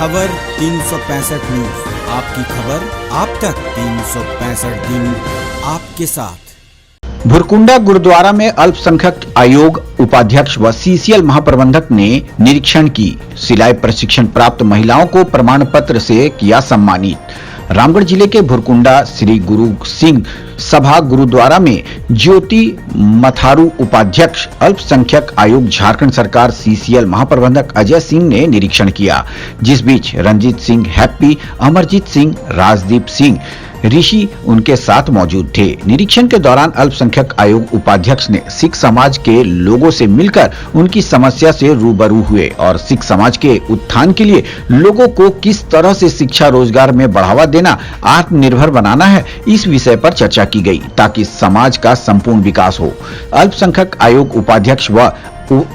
खबर 365 न्यूज, आपकी खबर आप तक 365 दिन आपके साथ। भुरकुंडा गुरुद्वारा में अल्पसंख्यक आयोग उपाध्यक्ष व सीसीएल महाप्रबंधक ने निरीक्षण की। सिलाई प्रशिक्षण प्राप्त महिलाओं को प्रमाण पत्र से किया सम्मानित। रामगढ़ जिले के भुरकुंडा श्री गुरु सिंह सभा गुरुद्वारा में ज्योति मथारू उपाध्यक्ष अल्पसंख्यक आयोग झारखंड सरकार सीसीएल महाप्रबंधक अजय सिंह ने निरीक्षण किया, जिस बीच रंजीत सिंह हैप्पी, अमरजीत सिंह, राजदीप सिंह, ऋषि उनके साथ मौजूद थे। निरीक्षण के दौरान अल्पसंख्यक आयोग उपाध्यक्ष ने सिख समाज के लोगों से मिलकर उनकी समस्या से रूबरू हुए और सिख समाज के उत्थान के लिए लोगों को किस तरह से शिक्षा रोजगार में बढ़ावा देना, आत्मनिर्भर बनाना है, इस विषय पर चर्चा की गई ताकि समाज का संपूर्ण विकास हो। अल्पसंख्यक आयोग उपाध्यक्ष व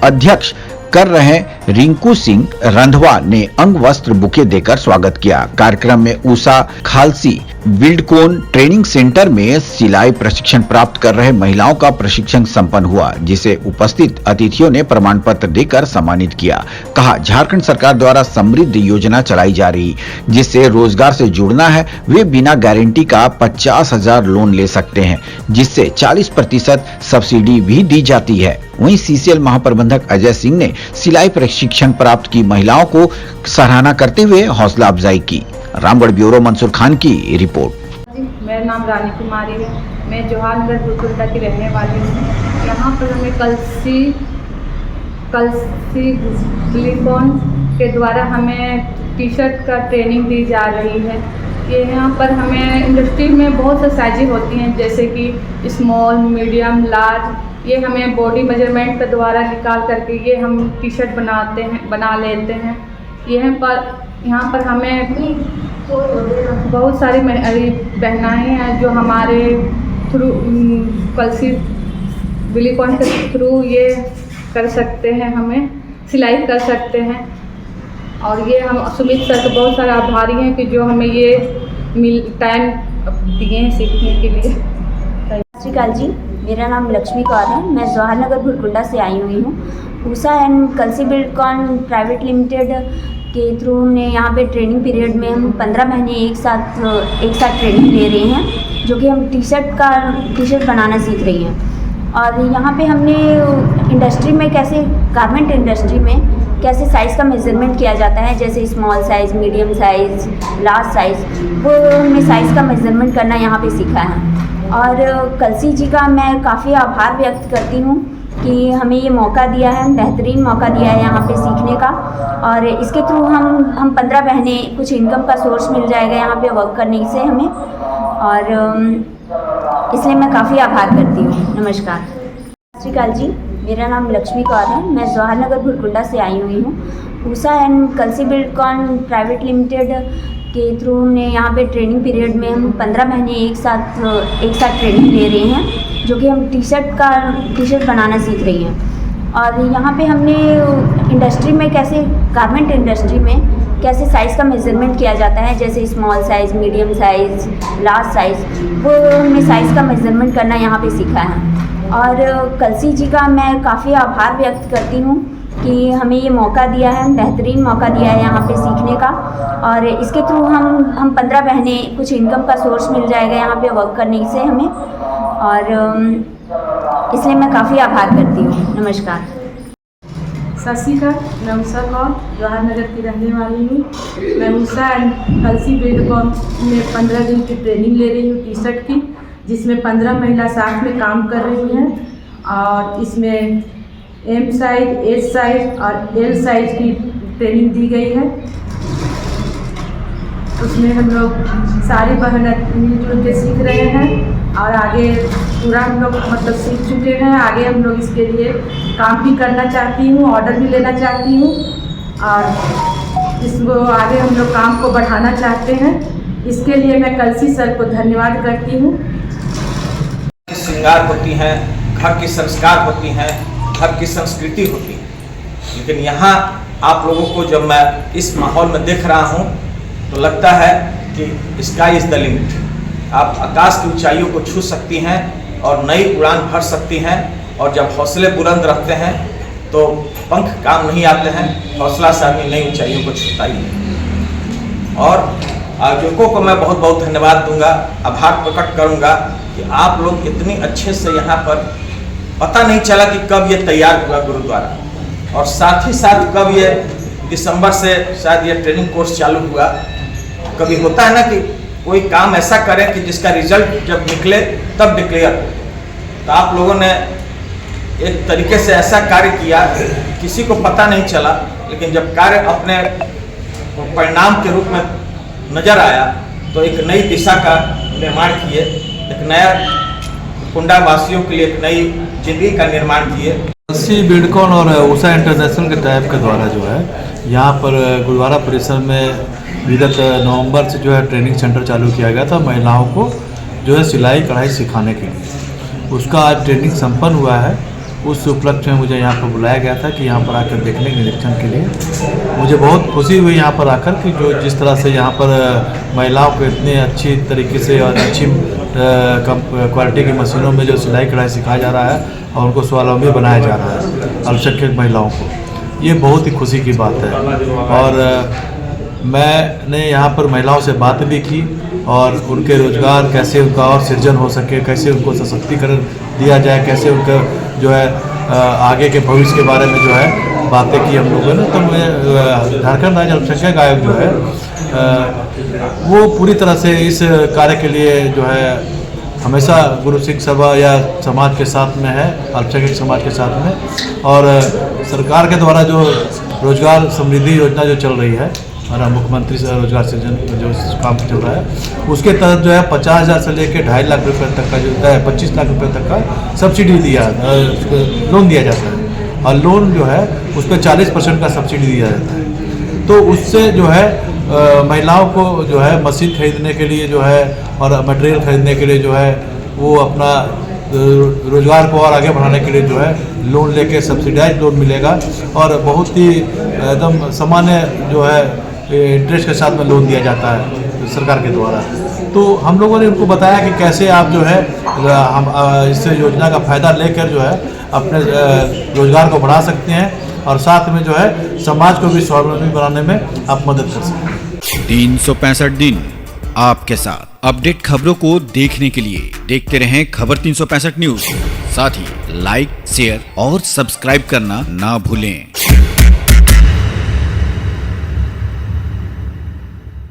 अध्यक्ष कर रहे रिंकू सिंह रंधवा ने अंग वस्त्र बुके देकर स्वागत किया। कार्यक्रम में Usha Khalsi Buildcon training centre में सिलाई प्रशिक्षण प्राप्त कर रहे महिलाओं का प्रशिक्षण संपन्न हुआ, जिसे उपस्थित अतिथियों ने प्रमाण पत्र देकर सम्मानित किया। कहा, झारखंड सरकार द्वारा समृद्ध योजना चलाई जा रही, जिससे रोजगार से जुड़ना है, वे बिना गारंटी का 50,000 लोन ले सकते हैं, जिससे 40% सब्सिडी भी दी जाती है। वहीं सीसीएल महाप्रबंधक अजय सिंह ने सिलाई प्रशिक्षण प्राप्त की महिलाओं को सराहना करते हुए हौसला अफजाई की। रामगढ़ ब्यूरो मंसूर खान की रिपोर्ट। मेरा नाम रानी कुमारी है, मैं जवाहरनगर भुरकुंडा की रहने वाली हूँ। यहाँ पर हमें कलसी ग्लिकॉन के द्वारा हमें टी शर्ट का ट्रेनिंग दी जा रही है। ये यहाँ पर हमें इंडस्ट्री में बहुत से साइजें होती हैं, जैसे कि स्मॉल, मीडियम, लार्ज। ये हमें बॉडी मेजरमेंट के द्वारा निकाल करके ये हम टी शर्ट बना लेते हैं। यहाँ पर हमें बहुत सारी बहनाएँ हैं जो हमारे थ्रू कलसी बिलिकॉन के थ्रू ये कर सकते हैं, हमें सिलाई कर सकते हैं। और ये हम सुमित सर के बहुत सारे आभारी हैं कि जो हमें ये टाइम दिए हैं सीखने के लिए। सत श्री अकाल जी, मेरा नाम लक्ष्मी कौर है, मैं जवाहरनगर भुरकुंडा से आई हुई हूँ। Usha and Kalsi Buildcon private limited के थ्रू हमने यहाँ पे ट्रेनिंग पीरियड में हम 15 महीने एक साथ ट्रेनिंग ले रहे हैं, जो कि हम टी शर्ट बनाना सीख रही हैं। और यहाँ पे हमने इंडस्ट्री में गारमेंट इंडस्ट्री में कैसे साइज़ का मेज़रमेंट किया जाता है, जैसे small size, medium size, large size, वो हमने साइज़ का मेज़रमेंट करना यहाँ पे सीखा है। और कलसी जी का मैं काफ़ी आभार व्यक्त करती हूँ कि हमें ये मौका दिया है, बेहतरीन मौका दिया है यहाँ पे सीखने का। और इसके थ्रू हम 15 महीने कुछ इनकम का सोर्स मिल जाएगा यहाँ पे वर्क करने से हमें, और इसलिए मैं काफ़ी आभार करती हूँ। नमस्कार। सत श्री अकाल जी, मेरा नाम लक्ष्मी कौर है, मैं जवाहरनगर भुरकुंडा से आई हुई हूँ। Usha and Kalsi Buildcon private limited के थ्रू हमने यहाँ पे ट्रेनिंग पीरियड में हम 15 महीने एक साथ ट्रेनिंग ले रहे हैं, जो कि हम टी शर्ट बनाना सीख रही हैं। और यहाँ पे हमने इंडस्ट्री में गारमेंट इंडस्ट्री में कैसे साइज़ का मेज़रमेंट किया जाता है, जैसे small size, medium size, large size, वो हमने साइज़ का मेज़रमेंट करना यहाँ पे सीखा है। और कलसी जी का मैं काफ़ी आभार व्यक्त करती हूँ कि हमें ये मौका दिया है, बेहतरीन मौका दिया है यहाँ पे सीखने का। और इसके थ्रू हम 15 महीने कुछ इनकम का सोर्स मिल जाएगा यहाँ पे वर्क करने से हमें, और इसलिए मैं काफ़ी आभार करती हूँ। नमस्कार। सत श्री अकाल, मैं उषा कौर जवाहरनगर की रहने वाली हूँ। मैं उषा एंड कलसी बिल्डकॉन में 15 दिन की ट्रेनिंग ले रही हूँ टी शर्ट की, जिसमें 15 महिला साथ में काम कर रही हैं। और इसमें एम साइज, एस साइज और एल साइज की ट्रेनिंग दी गई है। उसमें हम लोग सारी बहनें मिलजुल के सीख रहे हैं और आगे पूरा हम लोग सीख चुके हैं। आगे हम लोग इसके लिए काम भी करना चाहती हूँ, ऑर्डर भी लेना चाहती हूँ, और इसको आगे हम लोग काम को बढ़ाना चाहते हैं। इसके लिए मैं कलसी सर को धन्यवाद करती हूँ। श्रृंगार होती हैं, घर की संस्कार होती हैं, घर की संस्कृति होती है, लेकिन यहाँ आप लोगों को जब मैं इस माहौल में देख रहा हूँ तो लगता है कि स्काई इज़ द लिमिट। आप आकाश की ऊंचाइयों को छू सकती हैं और नई उड़ान भर सकती हैं। और जब हौसले बुलंद रखते हैं तो पंख काम नहीं आते हैं, हौसला से आदमी नई ऊंचाइयों को छूता ही है। और आयोजकों को मैं बहुत बहुत धन्यवाद दूंगा, आभार प्रकट करूंगा कि आप लोग इतनी अच्छे से यहाँ पर पता नहीं चला कि कब ये तैयार हुआ गुरुद्वारा, और साथ ही साथ कब ये दिसंबर से शायद ये ट्रेनिंग कोर्स चालू हुआ। कभी होता है ना कि कोई काम ऐसा करें कि जिसका रिजल्ट जब निकले तब डिक्लेयर हो, तो आप लोगों ने एक तरीके से ऐसा कार्य किया किसी को पता नहीं चला, लेकिन जब कार्य अपने परिणाम के रूप में नजर आया तो एक नई दिशा का निर्माण किए, एक नया कुंडा वासियों के लिए एक नई जिंदगी का निर्माण किए। कलसी बिल्डकॉन और उषा इंटरनेशनल के टाइप के द्वारा जो है यहाँ पर गुरुद्वारा परिसर में विगत नवंबर से जो है ट्रेनिंग सेंटर चालू किया गया था महिलाओं को जो है सिलाई कढ़ाई सिखाने के लिए। उसका आज ट्रेनिंग संपन्न हुआ है। उस उपलक्ष्य में मुझे यहाँ पर बुलाया गया था कि यहाँ पर आकर देखने के निरीक्षण के लिए। मुझे बहुत खुशी हुई यहाँ पर आकर कि जो जिस तरह से यहाँ पर महिलाओं को इतने अच्छी तरीके से और अच्छी क्वालिटी की मशीनों में जो सिलाई कढ़ाई सिखाया जा रहा है और उनको स्वावलंबी बनाया जा रहा है अल्पसंख्यक महिलाओं को, ये बहुत ही खुशी की बात है। और मैंने यहाँ पर महिलाओं से बात भी की और उनके रोजगार कैसे उनका और सृजन हो सके, कैसे उनको सशक्तिकरण दिया जाए, कैसे उनका जो है आगे के भविष्य के बारे में जो है बातें की हम लोगों ने। तो मुझे झारखंड राज्य अल्पसंख्यक आयोग जो है वो पूरी तरह से इस कार्य के लिए जो है हमेशा गुरु सिख सभा या समाज के साथ में है, अल्पसंख्यक समाज के साथ में। और सरकार के द्वारा जो रोजगार समृद्धि योजना जो चल रही है, हमारा मुख्यमंत्री से रोजगार सृजन जो काम चल रहा है, उसके तहत जो है 50,000 से लेकर 2.5 लाख रुपए तक का जो है 25 लाख रुपए तक का सब्सिडी लोन दिया जाता है। और लोन जो है उस पर 40% का सब्सिडी दिया जाता है। तो उससे जो है महिलाओं को जो है मशीन खरीदने के लिए जो है और मटेरियल खरीदने के लिए जो है वो अपना रोजगार को और आगे बढ़ाने के लिए जो है लोन लेके सब्सिडाइज लोन मिलेगा और बहुत ही एकदम सामान्य जो है इंटरेस्ट के साथ में लोन दिया जाता है सरकार के द्वारा। तो हम लोगों ने उनको बताया कि कैसे आप जो है हम इस योजना का फ़ायदा लेकर जो है अपने रोजगार को बढ़ा सकते हैं और साथ में जो है समाज को भी स्वावलंबी बनाने में आप मदद कर सकते हैं। 365 दिन आपके साथ। अपडेट खबरों को देखने के लिए देखते रहें खबर 365 न्यूज। साथ ही लाइक, शेयर और सब्सक्राइब करना ना भूलें।